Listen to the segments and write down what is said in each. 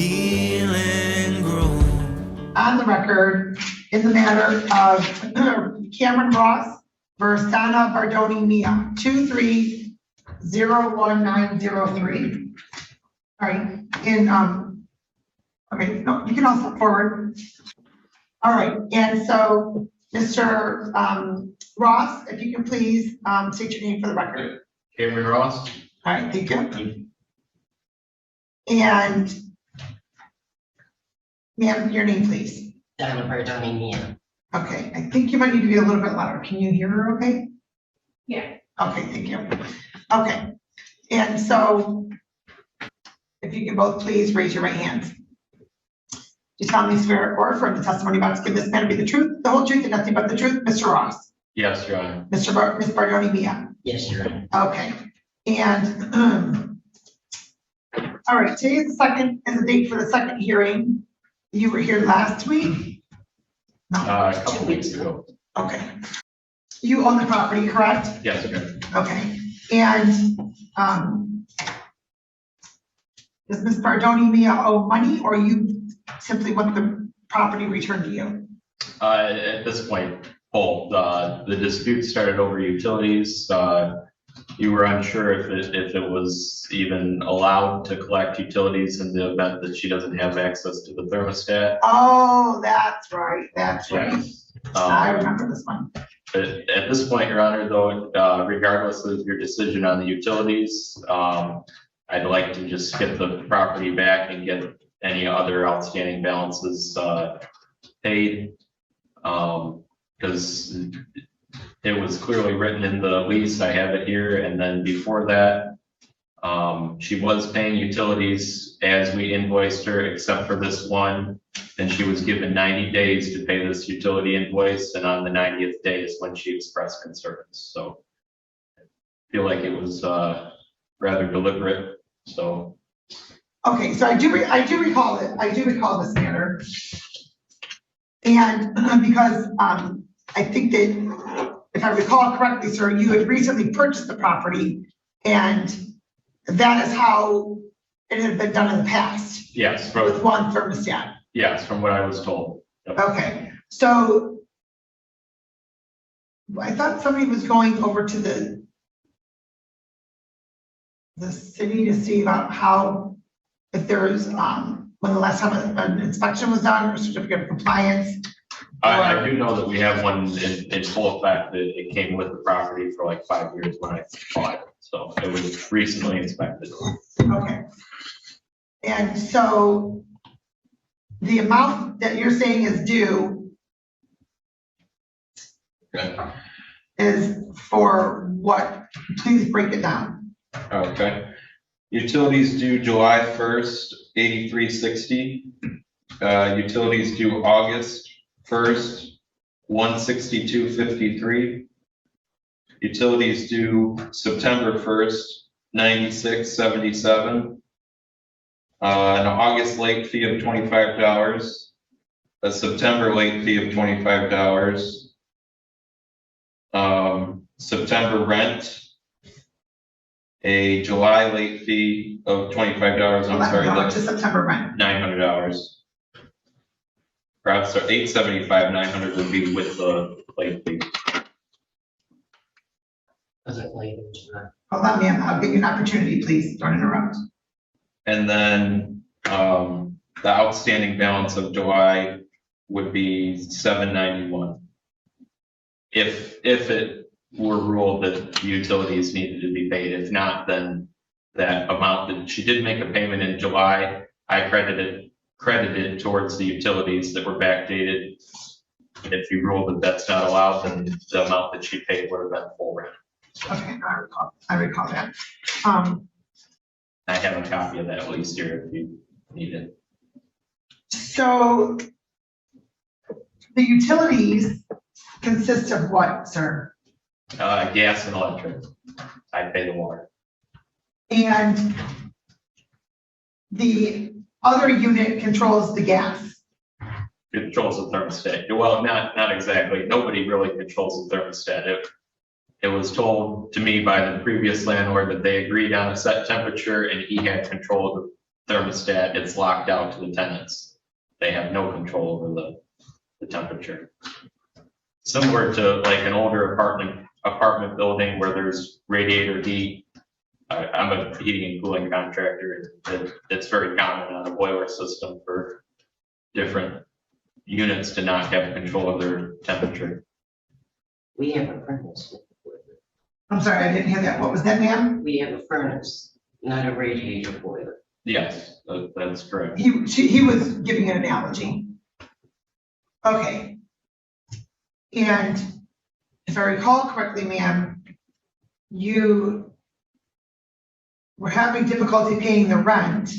healing grow. On the record, in the matter of Cameron Ross versus Donna Bardoni Mia, 2301903. All right, and okay, no, you can all step forward. All right, and so Mr. Ross, if you can please state your name for the record. Cameron Ross. All right, thank you. And ma'am, your name, please. Donna Bardoni Mia. Okay, I think you might need to be a little bit louder. Can you hear her okay? Yeah. Okay, thank you. Okay, and so if you can both please raise your right hands. Do you solemnly swear or affirm the testimony about to give this matter be the truth, the whole truth, and nothing but the truth? Mr. Ross? Yes, Your Honor. Ms. Bardoni Mia? Yes, Your Honor. Okay, and all right, today is the date for the second hearing. You were here last week? No. A couple weeks ago. Okay. You own the property, correct? Yes, sir. Okay, and does Ms. Bardoni Mia owe money, or you simply want the property returned to you? At this point, both. The dispute started over utilities. You were unsure if it was even allowed to collect utilities in the event that she doesn't have access to the thermostat. Oh, that's right, that's right. Yes. I remember this one. But at this point, Your Honor, though, regardless of your decision on the utilities, I'd like to just get the property back and get any other outstanding balances paid. Because it was clearly written in the lease. I have it here. And then before that, she was paying utilities as we invoiced her, except for this one. And she was given 90 days to pay this utility invoice. And on the 90th day is when she expressed concerns. So I feel like it was rather deliberate. So. Okay, so I do recall it. I do recall this matter. And because I think that, if I recall correctly, sir, you had recently purchased the property, and that is how it had been done in the past. Yes. With one thermostat. Yes, from what I was told. Yep. Okay, so I thought somebody was going over to the city to see about how, if there's, when the last time an inspection was done or certificate of compliance. I do know that we have one in full effect. It came with the property for like 5 years when I bought it. So it was recently inspected. Okay. And so the amount that you're saying is due is for what? Please break it down. Okay. Utilities due July 1st, 8360. Utilities due August 1st, 162.53. Utilities due September 1st, 96.77. An August late fee of $25. A September late fee of $25. September rent. A July late fee of $25. I'm sorry, How much that's is September rent? $900. Perhaps $875, $900 would be with the late fee. Was it late in July? Hold on, ma'am, I'll give you an opportunity, please, don't interrupt. And then the outstanding balance of July would be $791. If it were ruled that the utilities needed to be paid. If not, then that amount that she did make a payment in July, I credited towards the utilities that were backdated. And if you ruled that that's not allowed, then the amount that she paid would have been full rent. Okay, I recall that. I have a copy of that lease here if you need it. So the utilities consist of what, sir? Gas and electric. I pay the water. And the other unit controls the gas. It controls the thermostat. Well, not exactly. Nobody really controls the thermostat. It was told to me by the previous landlord that they agreed on a set temperature and he had control of the thermostat, it's locked out to the tenants. They have no control over the temperature. Similar to like an older apartment building where there's radiator heat. I'm a heating and cooling contractor. It's very common on a boiler system for different units to not have control of their temperature. We have a furnace with the boiler. I'm sorry, I didn't hear that. What was that, ma'am? We have a furnace, not a radiator boiler. Yes, that's correct. He was giving an analogy. Okay. And if I recall correctly, ma'am, you were having difficulty paying the rent.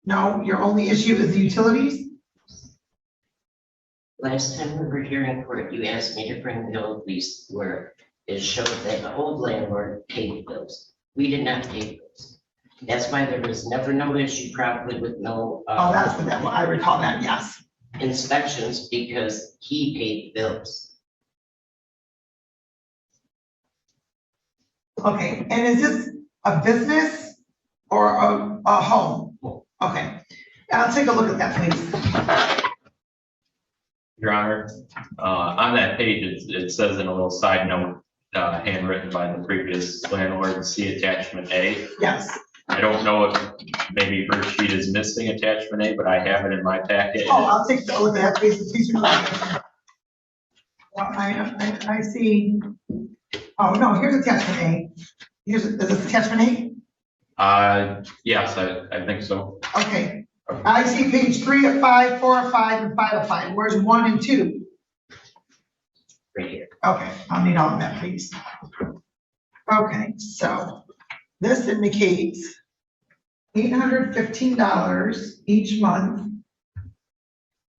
No, your only issue is the utilities? Last time we were here in court, you asked me to bring the old lease where it showed that the old landlord paid bills. We did not pay bills. That's why there was never no issue probably with no Oh, that's what that was. I recall that, yes. inspections because he paid bills. Okay, and is this a business or a home? Okay, I'll take a look at that, please. Your Honor, on that page, it says in a little side note, handwritten by the previous landlord, see attachment A. Yes. I don't know if maybe her sheet is missing attachment A, but I have it in my packet. Oh, I'll take a look at that, please. Please do. Well, I see. Oh, no, here's attachment A. Is this attachment A? Yes, I think so. Okay. I see page 3 of 5, 4 of 5, and 5 of 5. Where's 1 and 2? Right here. Okay, I'll need all of that, please. Okay, so this indicates $815 each month.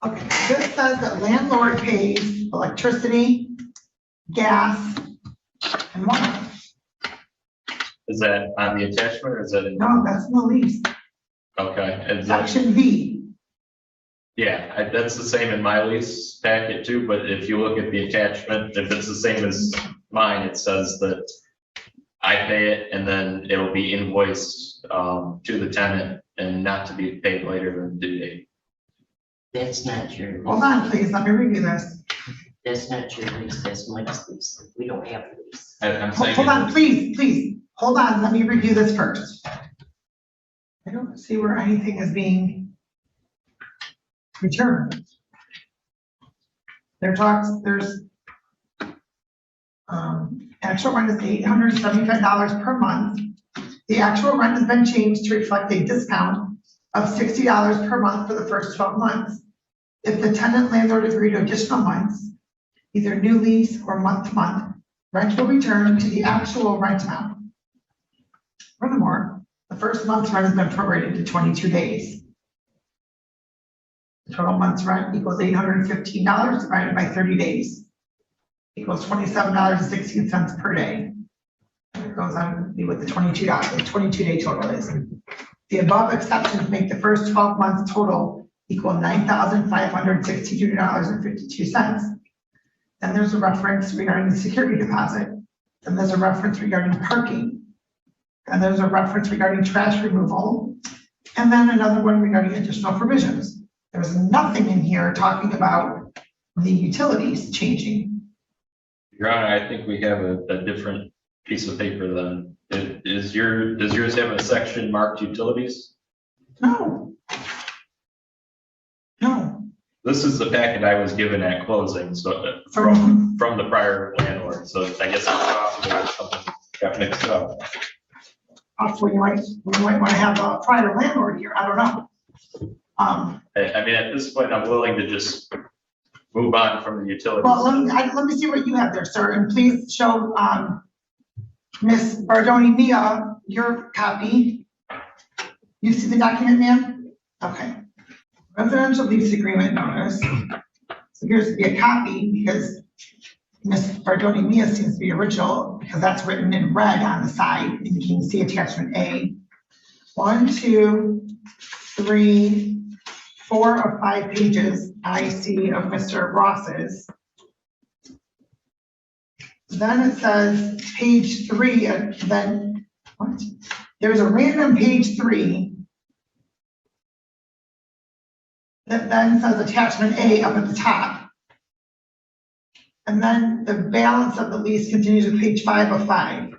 Okay, this says that landlord pays electricity, gas, and water. Is that on the attachment or is that in? No, that's in the lease. Okay, is that, Section V. yeah, that's the same in my lease packet too, but if you look at the attachment, if it's the same as mine, it says that I pay it and then it'll be invoiced to the tenant and not to be paid later than due date. That's not your Hold lease. on, please, let me review this. That's not your lease. That's Mike's lease. We don't have a lease. I'm saying. Hold on, please, hold on, let me review this first. I don't see where anything is being returned. There's actual rent is $875 per month. The actual rent has been changed to reflect a discount of $60 per month for the first 12 months. If the tenant landlord agreed to additional months, either new lease or month to month, rent will return to the actual rent amount. Furthermore, the first month's rent has been prorated to 22 days. The total month's rent equals $815 divided by 30 days. Equals $27.16 per day. And it goes on to be what the $22 day total is. The above exceptions make the first 12 months total equal $9,562.52. Then there's a reference regarding the security deposit. Then there's a reference regarding parking. And there's a reference regarding trash removal. And then another one regarding additional provisions. There's nothing in here talking about the utilities changing. Your Honor, I think we have a different piece of paper then. Does yours have a section marked utilities? No. No. This is the packet I was given at closing, so From- from the prior landlord, so I guess it's possible that something got mixed up. Also, we might want to have a prior landlord here. I don't know. I mean, at this point, I'm willing to just move on from the utilities. Well, let me see what you have there, sir, and please show, Ms. Bardoni Mia, your copy. You see the document, ma'am? Okay. Residential lease agreement notice. So here's to be a copy because Ms. Bardoni Mia seems to be original because that's written in red on the side and you can see attachment A. 1, 2, 3, 4 of 5 pages I see of Mr. Ross's. Then it says page 3, and then, what? There's a random page 3 that then says attachment A up at the top. And then the balance of the lease continues to page 5 of 5.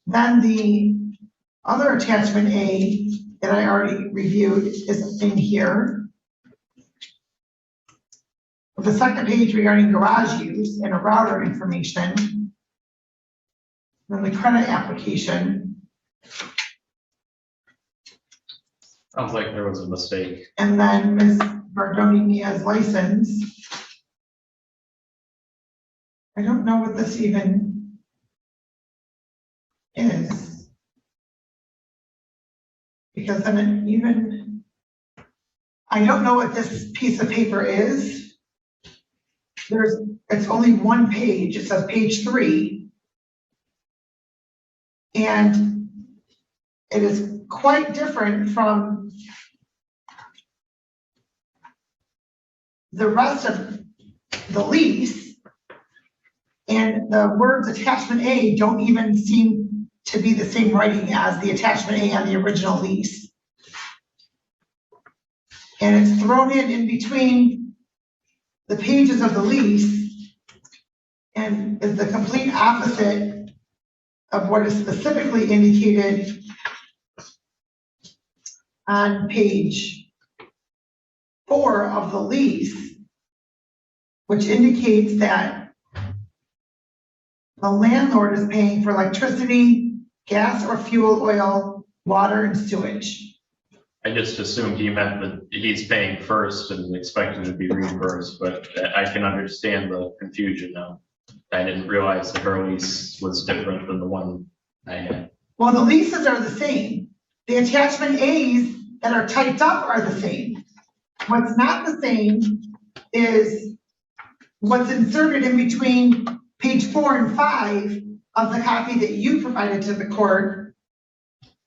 Then the other attachment A that I already reviewed is in here. The second page regarding garage use and a router information. Then the credit application, Sounds like there was a mistake. and then Ms. Bardoni-Mia's license. I don't know what this even is. Because then it even, I don't know what this piece of paper is. It's only one page, it says page 3. And it is quite different from the rest of the lease. And the words attachment A don't even seem to be the same writing as the attachment A on the original lease. And it's thrown in between the pages of the lease and is the complete opposite of what is specifically indicated on page 4 of the lease, which indicates that the landlord is paying for electricity, gas or fuel oil, water, and sewage. I just assumed he meant that he's paying first and expecting to be reimbursed, but I can understand the confusion now. I didn't realize that her lease was different than the one I had. Well, the leases are the same. The attachment A's that are typed up are the same. What's not the same is what's inserted in between page 4 and 5 of the copy that you provided to the court.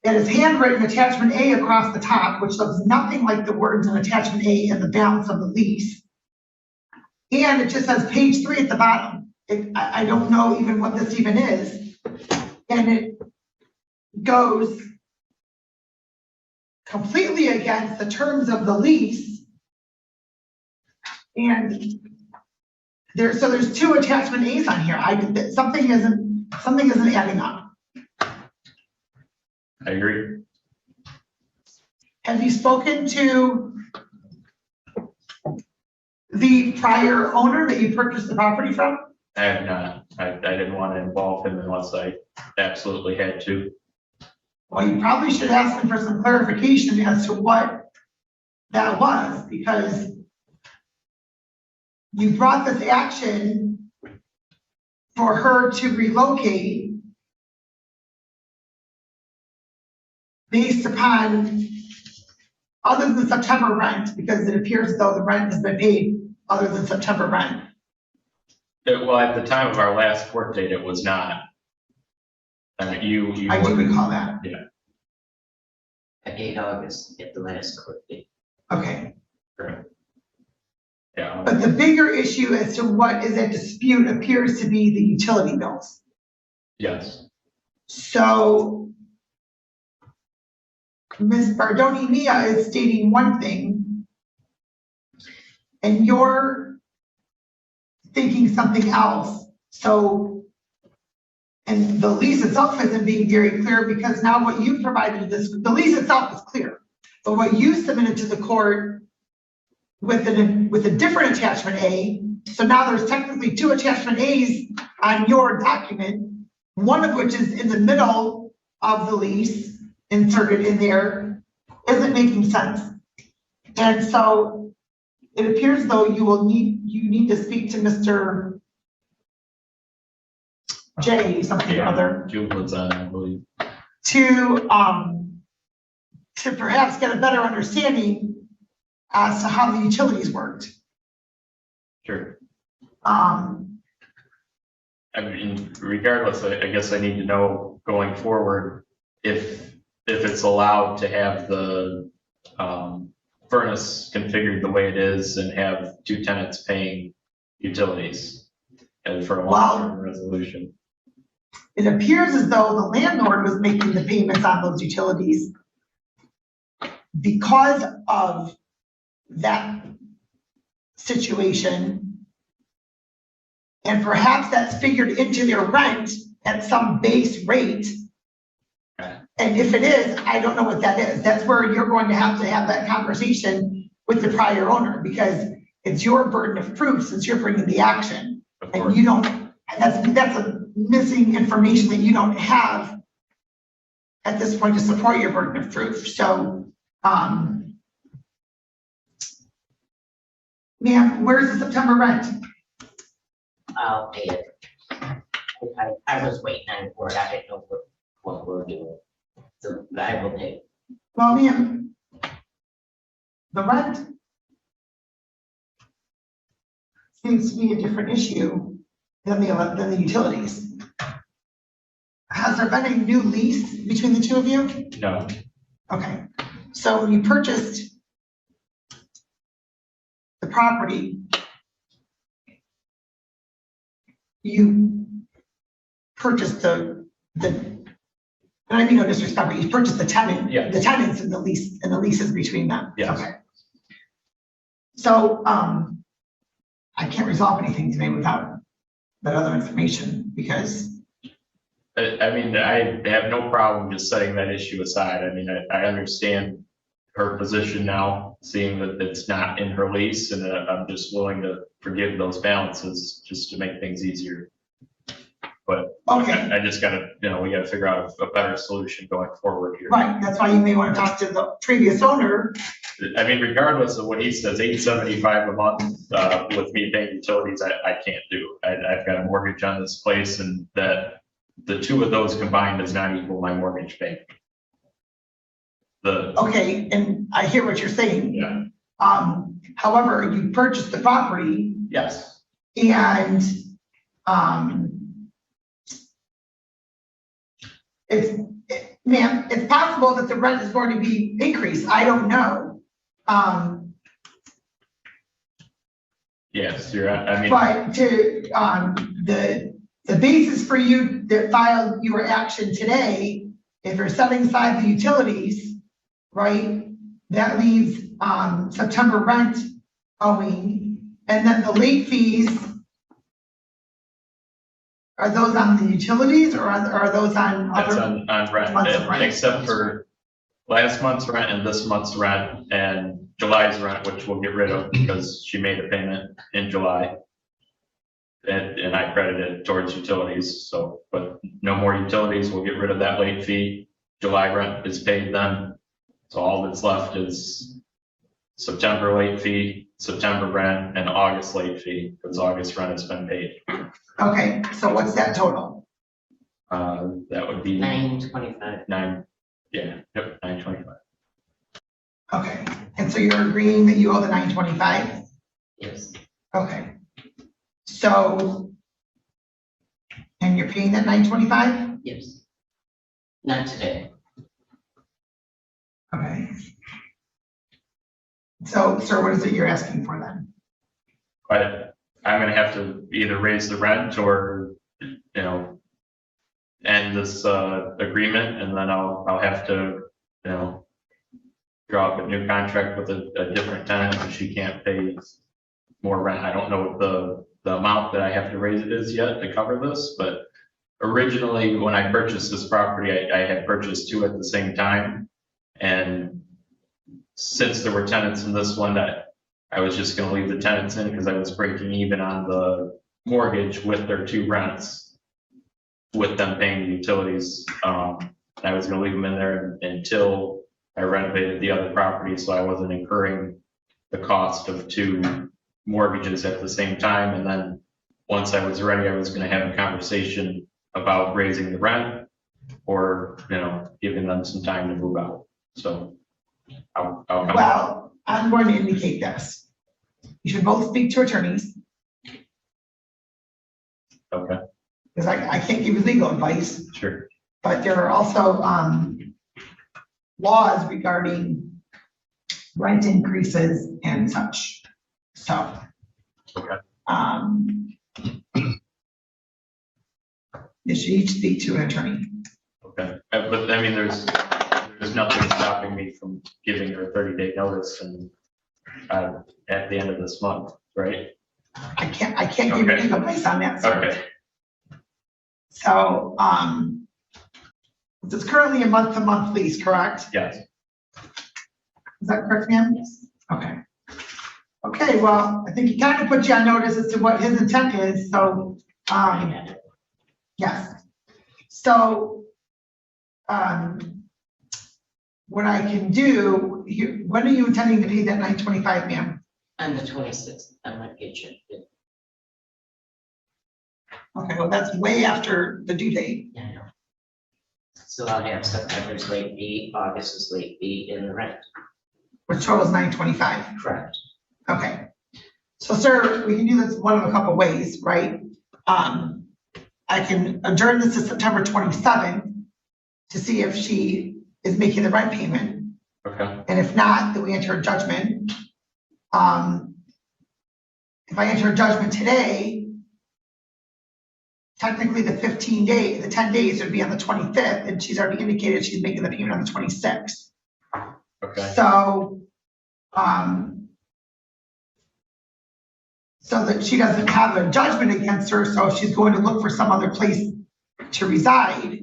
That is handwritten attachment A across the top, which looks nothing like the words in attachment A in the balance of the lease. And it just says page 3 at the bottom. I don't know even what this even is. And it goes completely against the terms of the lease. And there's 2 attachment A's on here. Something isn't adding up. I agree. Have you spoken to the prior owner that you purchased the property from? I have not. I didn't want to involve him unless I absolutely had to. Well, you probably should ask him for some clarification as to what that was, because you brought this action for her to relocate based upon other than September rent, because it appears as though the rent has been paid other than September rent. Well, at the time of our last court date, it was not. I do recall that. I paid August at the last court date. Okay. Correct. Yeah. But the bigger issue as to what is at dispute appears to be the utility bills. Yes. So Ms. Bardoni-Mia is stating one thing, and you're thinking something else. So, and the lease itself isn't being very clear, because now what you provided the lease itself is clear, but what you submitted to the court with a different attachment A, so now there's technically 2 attachment A's on your document, one of which is in the middle of the lease, inserted in there, isn't making sense. And so it appears though you need to speak to Mr. J, something or other, June was on, I believe. to perhaps get a better understanding as to how the utilities worked. Sure. Um, I mean, regardless, I guess I need to know going forward if it's allowed to have the furnace configured the way it is and have 2 tenants paying utilities and for a long-term resolution. It appears as though the landlord was making the payments on those utilities because of that situation. And perhaps that's figured into their rent at some base rate. And if it is, I don't know what that is. That's where you're going to have that conversation with the prior owner, because it's your burden of proof since you're bringing the action. Of And course. you don't, that's a missing information that you don't have at this point to support your burden of proof. So, ma'am, where's the September rent? I'll pay it. I was waiting on for it, I didn't know what we're doing. So I will pay. Well, ma'am, the rent seems to be a different issue than the utilities. Has there been a new lease between the two of you? No, Okay, so when you purchased the property, you purchased and I mean no disrespect, but you purchased the tenant, Yes. the tenants and the leases between them. Yes. Okay. So, I can't resolve anything today without that other information, because, I mean, I have no problem just setting that issue aside. I mean, I understand her position now, seeing that it's not in her lease, and I'm just willing to forgive those balances just to make things easier. But okay, I just gotta, we gotta figure out a better solution going forward here. right, that's why you may want to talk to the previous owner. I mean, regardless of what he says, $875 a month, with me paying utilities, I can't do. I've got a mortgage on this place, and that the two of those combined does not equal my mortgage payment. Okay, and I hear what you're saying. Yeah. However, you purchased the property Yes, and, ma'am, it's possible that the rent is going to be increased. I don't know. yes, I mean, But to, the basis for you that filed your action today, if you're setting aside the utilities, right, that leaves, September rent owing, and then the late fees, are those on the utilities or are those on that's other? on months of rent, rent. except for last month's rent and this month's rent and July's rent, which we'll get rid of because she made a payment in July. And I credited it towards utilities, so, but no more utilities, we'll get rid of that late fee. July rent is paid then, so all that's left is September late fee, September rent, and August late fee, because August rent has been paid. Okay, so what's that total? That would be $925. $925. Okay, and so you're agreeing that you owe the $925? Yes, Okay. So, and you're paying that $925? yes. Not today. Okay. So, sir, what is it you're asking for then? But I'm gonna have to either raise the rent or, end this, agreement, and then I'll have to, draw up a new contract with a different tenant, and she can't pay more rent. I don't know what the amount that I have to raise it is yet to cover this, but originally, when I purchased this property, I had purchased two at the same time. And since there were tenants in this one, that I was just gonna leave the tenants in because I was breaking even on the mortgage with their two rents, with them paying the utilities. I was gonna leave them in there until I renovated the other property, so I wasn't incurring the cost of two mortgages at the same time. And then once I was ready, I was gonna have a conversation about raising the rent or, giving them some time to move out. So I'll come. Well, I'm going to indicate this. You should both speak to attorneys, Okay, because I can't give you legal advice, sure. but there are also, laws regarding rent increases and such. So. Okay. You should each speak to an attorney. Okay, but I mean, there's nothing stopping me from giving her 30-day notice and at the end of this month, right? I can't give you Okay. legal advice on that, sir. Okay, So, it's currently a month-to-month lease, correct? yes. Is that correct, ma'am? Yes. Okay. Okay, well, I think he kind of put you on notice as to what his intent is, so, yes. So, what I can do, when are you intending to pay that $925, ma'am? On the 26th, I'm gonna get you. Okay, well, that's way after the due date. Yeah, I know. So I'll have September's late fee, August's late fee, and the rent. Which totals $925. Correct. Okay. So, sir, we can do this one of a couple ways, right? I can adjourn this to September 27th to see if she is making the rent payment. Okay, And if not, then we enter a judgment. If I enter a judgment today, technically the 10 days would be on the 25th, and she's already indicated she's making the payment on the 26th. okay, So, so that she doesn't have a judgment against her, so if she's going to look for some other place to reside,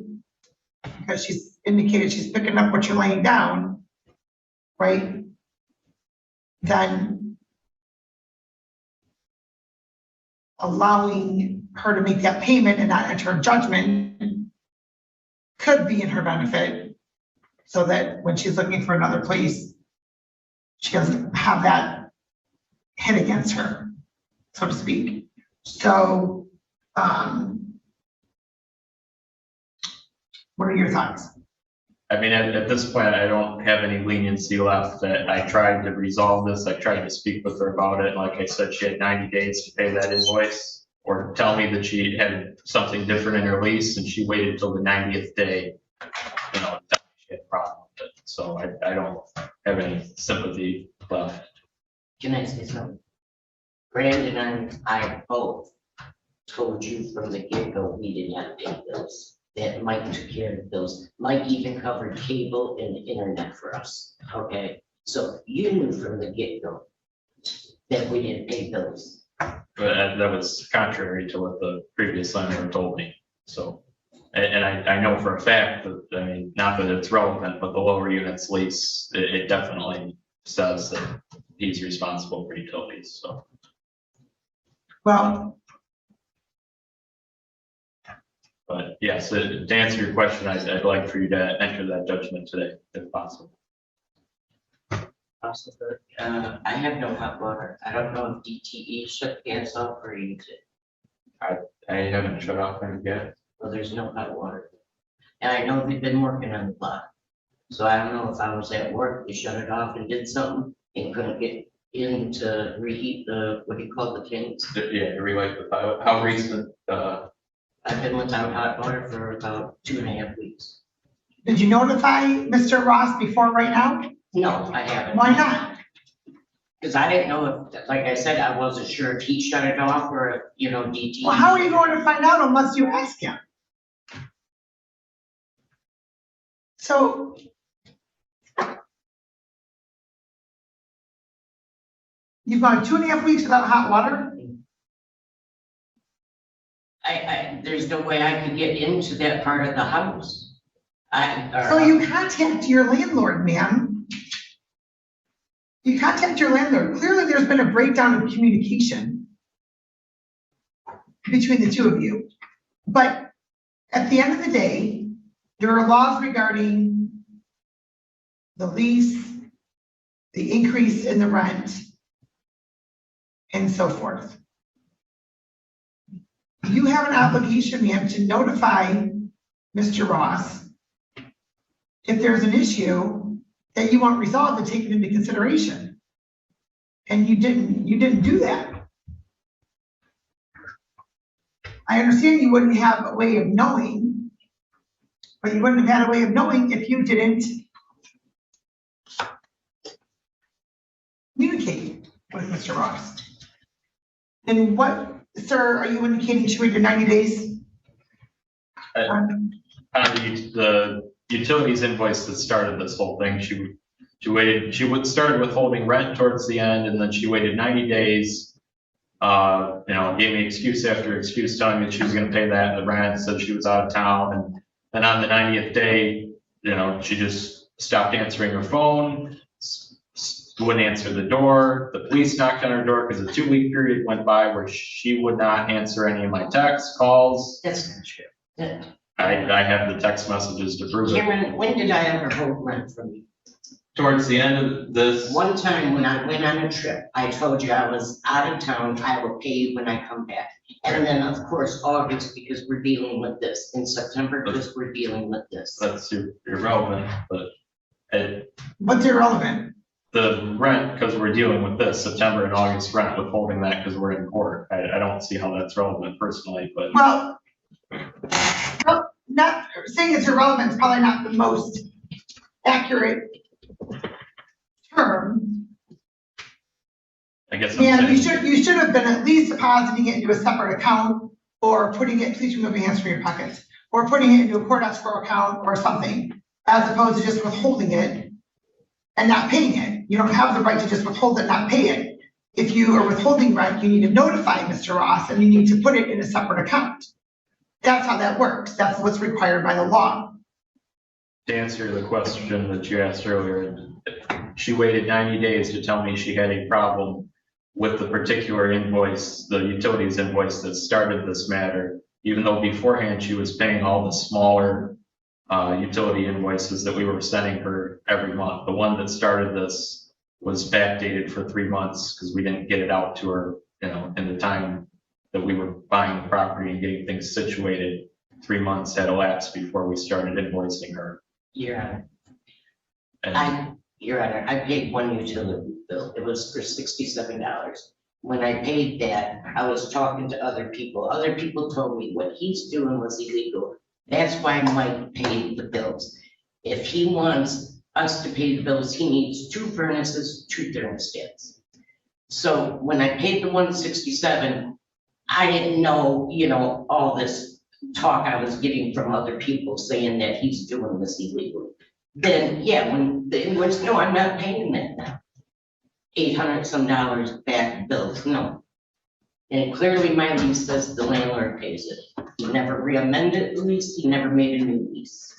because she's indicated she's picking up what you're laying down, right? Then allowing her to make that payment and not enter a judgment could be in her benefit, so that when she's looking for another place, she doesn't have that hit against her, so to speak. So, what are your thoughts? I mean, at this point, I don't have any leniency left. That I tried to resolve this, I tried to speak with her about it, like I said, she had 90 days to pay that invoice, or tell me that she had something different in her lease, and she waited till the 90th day, you know, until she had a problem with it, so I don't have any sympathy left. Can I say something? Brandon and I both told you from the get-go, we did not pay bills. That Mike took care of the bills. Mike even covered cable and internet for us, okay? So you knew from the get-go that we didn't pay bills. But that was contrary to what the previous landlord told me, so. And I know for a fact that, I mean, not that it's relevant, but the lower units lease, it definitely says that he's responsible for utilities, so. Well, But yes, to answer your question, I'd like for you to enter that judgment today, if possible. Also, I have no hot water. I don't know if DTE shut the gas off or you did. I haven't shut off any gas. Well, there's no hot water. And I know we've been working on the block. So I don't know if I was at work, we shut it off and did something and couldn't get in to reheat the, what do you call the tanks? Yeah, relate the pilot. How recent, I've been without hot water for about 2.5 weeks. did you notify Mr. Ross before right now? No, I haven't. Why not? Because I didn't know if, like I said, I wasn't sure if he shut it off or if, you know, DTE. Well, how are you going to find out unless you ask him? So, you've gone 2.5 weeks without hot water? There's no way I could get into that part of the house. So you contact your landlord, ma'am. You contact your landlord. Clearly, there's been a breakdown in communication between the two of you. But at the end of the day, there are laws regarding the lease, the increase in the rent, and so forth. You have an obligation, ma'am, to notify Mr. Ross if there's an issue that you want resolved and taken into consideration. And you didn't do that. I understand you wouldn't have a way of knowing, but you wouldn't have had a way of knowing if you didn't communicate with Mr. Ross. And what, sir, are you indicating she waited 90 days? On the utilities invoice that started this whole thing, She would start withholding rent towards the end, and then she waited 90 days. Gave me excuse after excuse telling me she was gonna pay that, the rent, said she was out of town, and then on the 90th day, she just stopped answering her phone, wouldn't answer the door. The police knocked on her door because a 2-week period went by where she would not answer any of my texts, calls. That's not true. That- I have the text messages to prove it. Cameron, when did I ever hold rent from you? Towards the end of this, One time when I went on a trip, I told you I was out of town, I will pay you when I come back. And then, of course, August, because we're dealing with this, in September, because we're dealing with this. That's irrelevant, but What's irrelevant? the rent, because we're dealing with this September and August rent, withholding that because we're in court. I don't see how that's relevant personally, but Well, not, saying it's irrelevant is probably not the most accurate term. I guess I'm And saying. you should have been at least depositing it into a separate account, or putting it, please remove your hands from your pockets, or putting it into a court escrow account or something, as opposed to just withholding it and not paying it. You don't have the right to just withhold it, not pay it. If you are withholding rent, you need to notify Mr. Ross, and you need to put it in a separate account. That's how that works. That's what's required by the law. To answer the question that you asked earlier, she waited 90 days to tell me she had a problem with the particular invoice, the utilities invoice that started this matter, even though beforehand she was paying all the smaller utility invoices that we were sending her every month. The one that started this was backdated for 3 months because we didn't get it out to her, in the time that we were buying the property and getting things situated. 3 months had elapsed before we started invoicing her. Your Honor, And Your Honor, I paid one utility bill. It was for $67. When I paid that, I was talking to other people. Other people told me what he's doing was illegal. That's why Mike paid the bills. If he wants us to pay the bills, he needs 2 furnaces, 2 thermostats. So when I paid the $167, I didn't know, all this talk I was getting from other people saying that he's doing this illegally. Then, yeah, when the invoice, no, I'm not paying that now. $800 some back bills, no. And clearly my lease says the landlord pays it. He never re-amended the lease, he never made a new lease.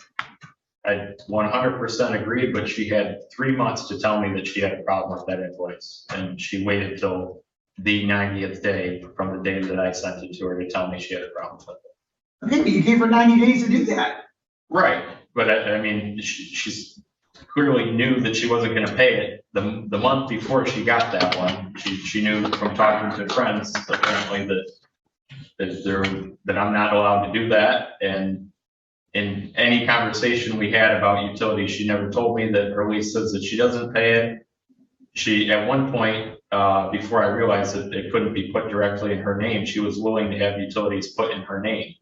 I 100% agree, but she had 3 months to tell me that she had a problem with that invoice. And she waited till the 90th day from the day that I sent it to her to tell me she had a problem with it. Okay, but you gave her 90 days to do that. Right, but I mean, she's clearly knew that she wasn't gonna pay it. The month before she got that one, she knew from talking to friends apparently that I'm not allowed to do that. And in any conversation we had about utilities, she never told me that her lease says that she doesn't pay it. She, at one point, before I realized that it couldn't be put directly in her name, she was willing to have utilities put in her name.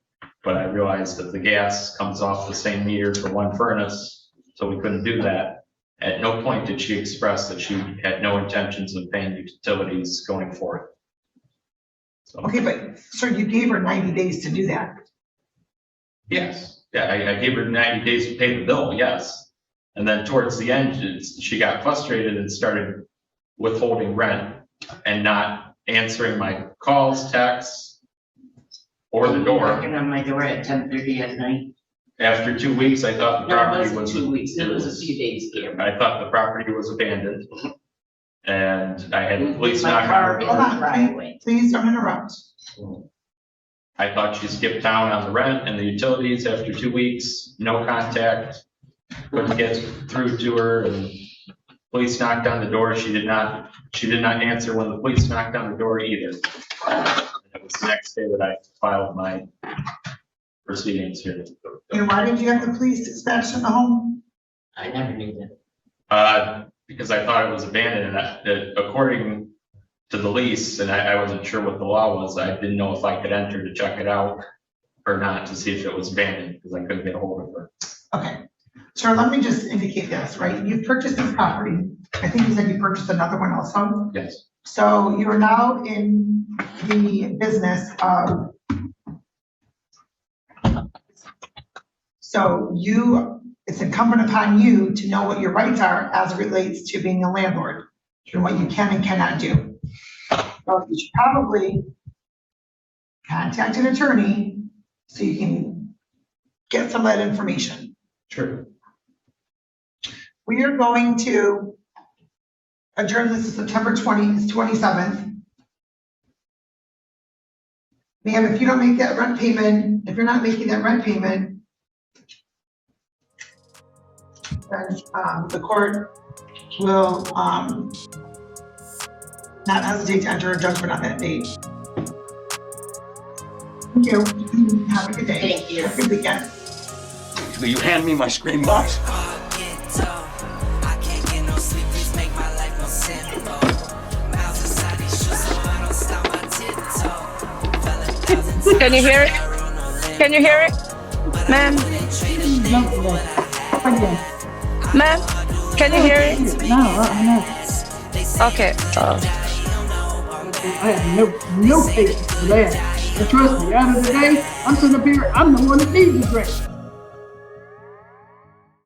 But I realized that the gas comes off the same meter for one furnace, so we couldn't do that. At no point did she express that she had no intentions of paying utilities going forward. So, Okay, but, sir, you gave her 90 days to do that. yes, yeah, I gave her 90 days to pay the bill, yes. And then towards the end, she got frustrated and started withholding rent and not answering my calls, texts, or the door. Knocking on my door at 10:30 at night. After 2 weeks, I thought the No, it property wasn't was. 2 weeks, it was a few days, Cameron. I thought the property was abandoned. And I had police My knock on car her in Hold door. the on, driveway. please don't interrupt. I thought she skipped town on the rent and the utilities after 2 weeks, no contact. Couldn't get through to her, and police knocked on the door. She did not answer when the police knocked on the door either. It was the next day that I filed my proceedings here. And why did you have the police dispatched in the home? I never knew that. Because I thought it was abandoned, and according to the lease, and I wasn't sure what the law was, I didn't know if I could enter to check it out or not to see if it was abandoned, because I couldn't get a hold of her. Okay, sir, let me just indicate this, right? You've purchased this property. I think you said you purchased another one also. Yes, So you are now in the business of, so you it's incumbent upon you to know what your rights are as it relates to being a landlord and what you can and cannot do. So you should probably contact an attorney so you can get some of that information. Sure. We are going to adjourn this to September 27th. Ma'am, if you don't make that rent payment, if you're not making that rent payment, then the court will not hesitate to enter a judgment on that date. Thank you. Have a good day. Thank you. Have a good weekend. Will you hand me my screen box? Can you hear it? Can you hear it? Ma'am? Ma'am? Can you hear it? No. Okay. I have no patience for that. And trust me, out of the day, I'm sitting up here, I'm the one that needs the grant.